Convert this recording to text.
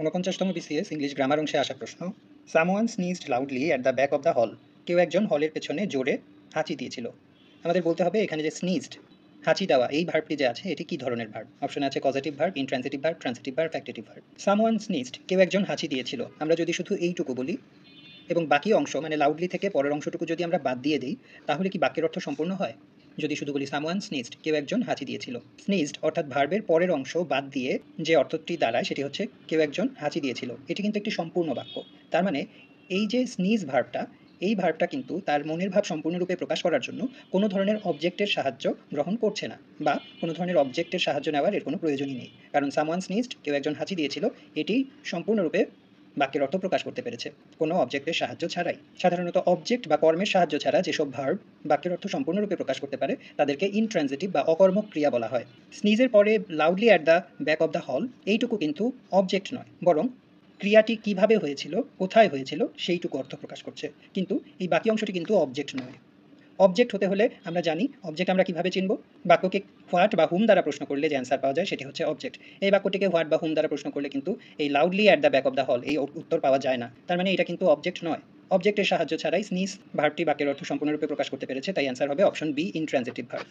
ঊনপঞ্চাশতম BCS English grammar অংশে আসা প্রশ্ন। Someone sneezed loudly at the back of the hall. কেউ একজন হলের পেছনে জোরে হাঁচি দিয়েছিল। আমাদের বলতে হবে এখানে যে স্নিজড হাঁচি দেওয়া এই ভার্বটি যে আছে এটি কি ধরনের ভার্ব। অপশনে আছে causative verb, intransitive verb, transitive verb, factitive verb. Someone sneezed কেউ একজন হাঁচি দিয়েছিল, আমরা যদি শুধু এইটুকু বলি এবং বাকি অংশ মানে লাউডলি থেকে পরের অংশটুকু যদি আমরা বাদ দিয়ে দিই, তাহলে কি বাক্যের অর্থ সম্পূর্ণ হয়? যদি শুধু বলি সামওয়ান স্নিজড কেউ একজন হাঁচি দিয়েছিল, স্নিজড অর্থাৎ ভার্বের পরের অংশ বাদ দিয়ে যে অর্থটি দাঁড়ায় সেটি হচ্ছে কেউ একজন হাঁচি দিয়েছিল, এটি কিন্তু একটি সম্পূর্ণ বাক্য। তার মানে এই যে স্নিজ ভার্বটা, এই ভার্বটা কিন্তু তার মনের ভাব সম্পূর্ণরূপে প্রকাশ করার জন্য কোনো ধরনের অবজেক্টের সাহায্য গ্রহণ করছে না, বা কোনো ধরনের অবজেক্টের সাহায্য নেওয়ার এর কোনো প্রয়োজনই নেই, কারণ সামওয়ান স্নিজড কেউ একজন হাঁচি দিয়েছিল এটি সম্পূর্ণরূপে বাক্যের অর্থ প্রকাশ করতে পেরেছে কোনো অবজেক্টের সাহায্য ছাড়াই। সাধারণত অবজেক্ট বা কর্মের সাহায্য ছাড়া যেসব ভার্ব বাক্যের অর্থ সম্পূর্ণরূপে প্রকাশ করতে পারে তাদেরকে ইনট্রান্সিটিভ বা অকর্মক ক্রিয়া বলা হয়। স্নিজের পরে loudly at the back of the হল এইটুকু কিন্তু অবজেক্ট নয়, বরং ক্রিয়াটি কিভাবে হয়েছিল, কোথায় হয়েছিল সেইটুকু অর্থ প্রকাশ করছে, কিন্তু এই বাকি অংশটি কিন্তু অবজেক্ট নয়। অবজেক্ট হতে হলে আমরা জানি অবজেক্ট আমরা কিভাবে চিনব। বাক্যকে হোয়াট বা হুম দ্বারা প্রশ্ন করলে যে অ্যান্সার পাওয়া যায় সেটি হচ্ছে অবজেক্ট। এই বাক্যটিকে হোয়াট বা হুম দ্বারা প্রশ্ন করলে কিন্তু এই loudly at the back of the হল এই উত্তর পাওয়া যায় না, তার মানে এটা কিন্তু অবজেক্ট নয়। অবজেক্টের সাহায্য ছাড়াই স্নিজ ভার্বটি বাক্যের অর্থ সম্পূর্ণরূপে প্রকাশ করতে পেরেছে, তাই অ্যান্সার হবে অপশন বি, ইনট্রান্সিটিভ ভার্ব।